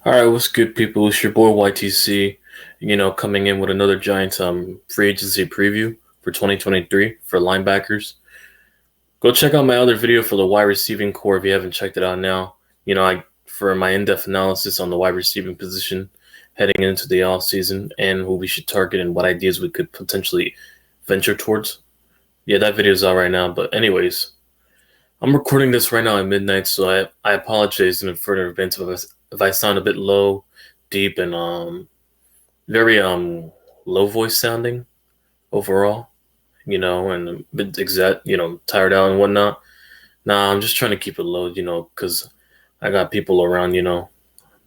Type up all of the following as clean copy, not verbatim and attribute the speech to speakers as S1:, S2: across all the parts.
S1: All right, what's good, people? It's your boy YTC. Coming in with another Giants free agency preview for 2023 for linebackers. Go check out my other video for the wide receiving core if you haven't checked it out now. I for my in-depth analysis on the wide receiving position heading into the off season and who we should target and what ideas we could potentially venture towards. Yeah, that video is out right now. But anyways, I'm recording this right now at midnight, so I apologize in further advance if I sound a bit low, deep, and very low voice sounding overall, and a bit tired out and whatnot. Nah, I'm just trying to keep it low, because I got people around,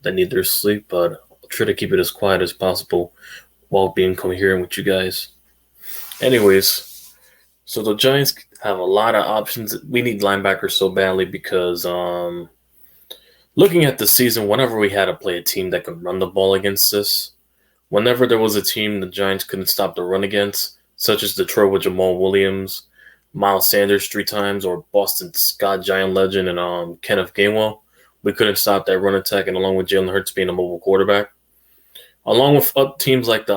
S1: that need their sleep, but I'll try to keep it as quiet as possible while being coherent with you guys. Anyways, so the Giants have a lot of options. We need linebackers so badly because looking at the season, whenever we had to play a team that could run the ball against us, whenever there was a team the Giants couldn't stop the run against, such as Detroit with Jamal Williams, Miles Sanders 3 times, or Boston Scott Giant legend and Kenneth Gainwell, we couldn't stop that run attack, and along with Jalen Hurts being a mobile quarterback, along with teams like the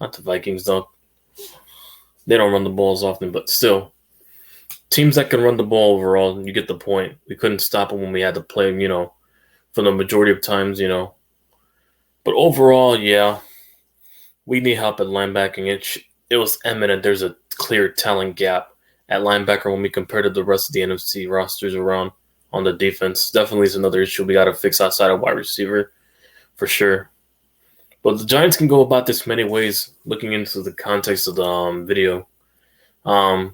S1: not the Vikings though, they don't run the ball as often, but still, teams that can run the ball overall, you get the point. We couldn't stop them when we had to play them, for the majority of times, But overall, yeah, we need help at linebacking. It was eminent. There's a clear talent gap at linebacker when we compare to the rest of the NFC rosters around on the defense. Definitely is another issue we got to fix outside of wide receiver for sure. But the Giants can go about this many ways. Looking into the context of the video,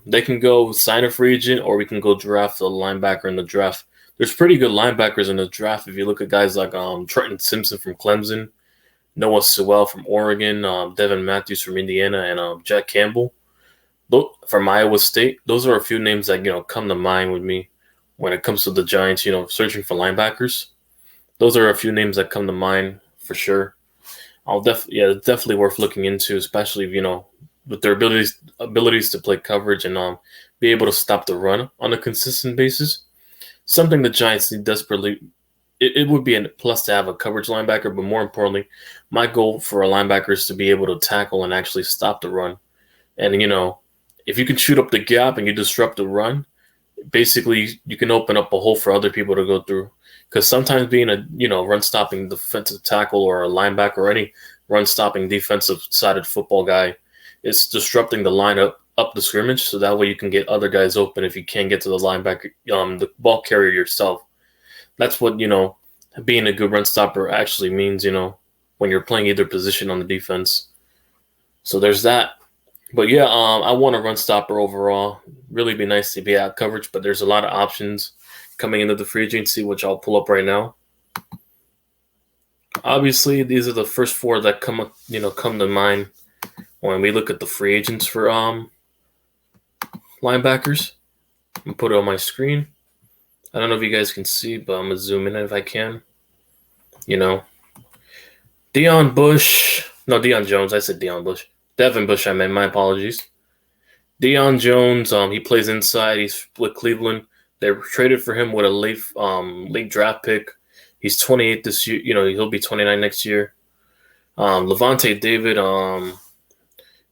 S1: they can go sign a free agent, or we can go draft a linebacker in the draft. There's pretty good linebackers in the draft if you look at guys like Trenton Simpson from Clemson, Noah Sewell from Oregon, Devin Matthews from Indiana, and Jack Campbell from Iowa State. Those are a few names that come to mind with me when it comes to the Giants. Searching for linebackers. Those are a few names that come to mind for sure. Definitely worth looking into, especially with their abilities to play coverage and be able to stop the run on a consistent basis. Something the Giants need desperately. It would be a plus to have a coverage linebacker, but more importantly, my goal for a linebacker is to be able to tackle and actually stop the run. And, if you can shoot up the gap and you disrupt the run, basically you can open up a hole for other people to go through. Because sometimes being a, run-stopping defensive tackle or a linebacker or any run-stopping defensive-sided football guy is disrupting the lineup up the scrimmage, so that way you can get other guys open if you can't get to the linebacker, the ball carrier yourself. That's what, being a good run stopper actually means, when you're playing either position on the defense. So there's that. But yeah, I want a run stopper overall. Really be nice to be out coverage, but there's a lot of options coming into the free agency, which I'll pull up right now. Obviously, these are the first four that come to mind when we look at the free agents for linebackers. I'm gonna put it on my screen. I don't know if you guys can see, but I'm going to zoom in if I can. Deion Jones. I said Deion Bush. Devin Bush, I meant. My apologies. Deion Jones, he plays inside. He's with Cleveland. They traded for him with a late draft pick. He's 28 this year. He'll be 29 next year. Levante David,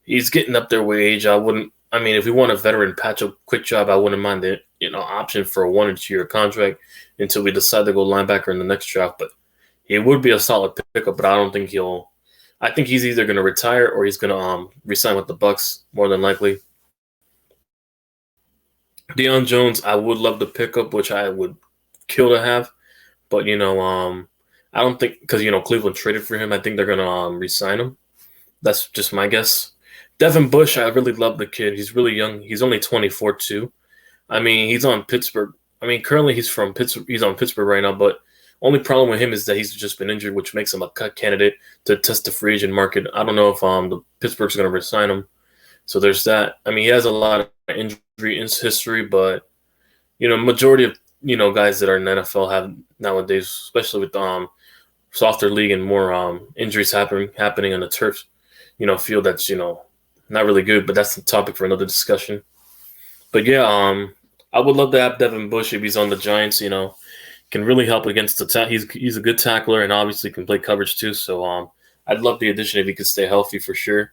S1: he's getting up there with age. If we want a veteran patch-up quick job, I wouldn't mind the option for a 1 or 2 year contract until we decide to go linebacker in the next draft. But he would be a solid pickup, but I don't think I think he's either going to retire or he's going to resign with the Bucks more than likely. Deion Jones, I would love to pick up, which I would kill to have, but I don't think, because Cleveland traded for him. I think they're going to resign him. That's just my guess. Devin Bush, I really love the kid. He's really young. He's only 24 too. He's on Pittsburgh. Currently he's from Pittsburgh. He's on Pittsburgh right now, but only problem with him is that he's just been injured, which makes him a cut candidate to test the free agent market. I don't know if the Pittsburgh's going to resign him. So there's that. He has a lot of injury history, but majority of guys that are in the NFL have nowadays, especially with softer league and more injuries happening on the turf, field that's not really good. But that's the topic for another discussion. But yeah, I would love to have Devin Bush if he's on the Giants. can really help against the he's a good tackler and obviously can play coverage too. So I'd love the addition if he could stay healthy for sure.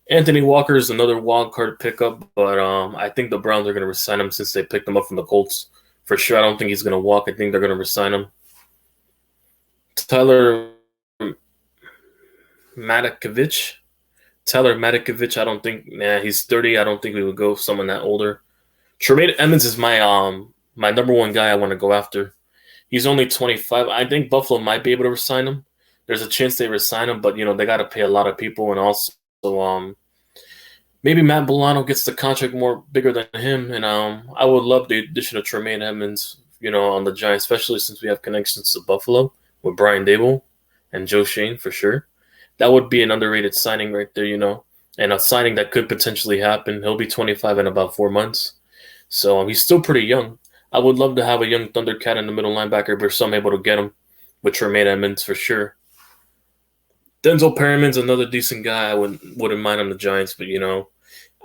S1: Anthony Walker is another wild card pickup, but I think the Browns are going to resign him since they picked him up from the Colts. For sure, I don't think he's going to walk. I think they're going to resign him. Tyler Matakovich, I don't think. He's 30. I don't think we would go with someone that older. Tremaine Edmonds is my number one guy I want to go after. He's only 25. I think Buffalo might be able to resign him. There's a chance they resign him, but they got to pay a lot of people, and also maybe Matt Milano gets the contract more bigger than him, and I would love the addition of Tremaine Edmonds, on the Giants, especially since we have connections to Buffalo with Brian Dable and Joe Shane for sure. That would be an underrated signing right there, and a signing that could potentially happen. He'll be 25 in about 4 months, so he's still pretty young. I would love to have a young Thundercat in the middle linebacker, but I'm able to get him with Tremaine Edmonds for sure. Denzel Perriman's another decent guy. I wouldn't mind on the Giants, but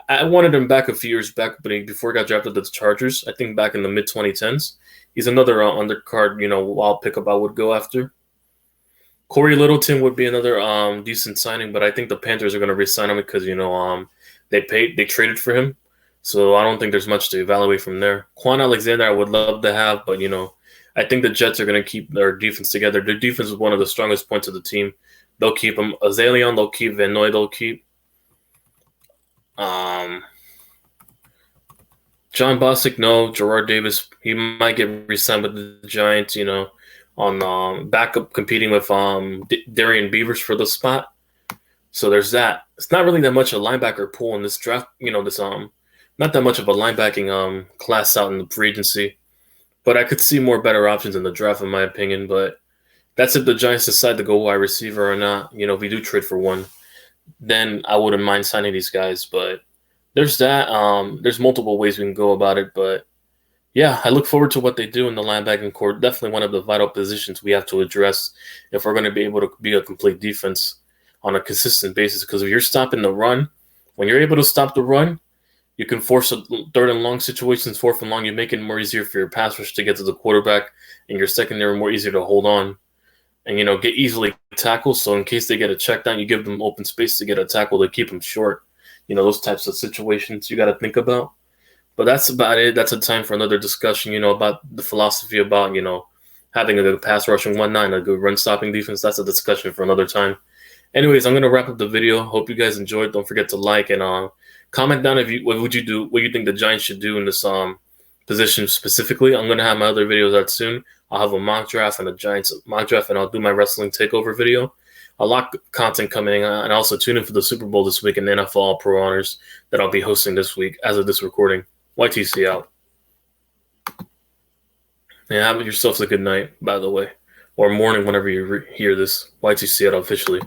S1: I wanted him back a few years back, but before he got drafted to the Chargers, I think back in the mid 2010s. He's another undercard, wild pickup I would go after. Corey Littleton would be another decent signing, but I think the Panthers are going to re-sign him because they traded for him, so I don't think there's much to evaluate from there. Quan Alexander I would love to have, but I think the Jets are going to keep their defense together. Their defense is one of the strongest points of the team. They'll keep him. Azaleon, they'll keep. Van Noy, they'll keep. John Bostic, no. Gerard Davis, he might get re-signed with the Giants, on backup competing with Darian Beavers for the spot. So there's that. It's not really that much a linebacker pool in this draft, not that much of a linebacking class out in the free agency. But I could see more better options in the draft, in my opinion. But that's if the Giants decide to go wide receiver or not. If we do trade for one, then I wouldn't mind signing these guys. But there's that. There's multiple ways we can go about it. But, yeah, I look forward to what they do in the linebacking core. Definitely one of the vital positions we have to address if we're going to be able to be a complete defense on a consistent basis. Because if you're stopping the run, when you're able to stop the run, you can force a third and long situations, fourth and long. You make it more easier for your pass rush to get to the quarterback, and your secondary more easier to hold on and, get easily tackled. So in case they get a check down, you give them open space to get a tackle to keep them short. Those types of situations you got to think about. But that's about it. That's a time for another discussion, about the philosophy about, having a good pass rush and whatnot, and a good run stopping defense. That's a discussion for another time. Anyways, I'm going to wrap up the video. Hope you guys enjoyed. Don't forget to like and comment down what you think the Giants should do in this position specifically. I'm going to have my other videos out soon. I'll have a mock draft and a Giants mock draft, and I'll do my wrestling takeover video. A lot of content coming in, and also tune in for the Super Bowl this week and the NFL Pro Honors that I'll be hosting this week as of this recording. YTC out. And have yourselves a good night, by the way, or morning whenever you hear this. YTC out officially.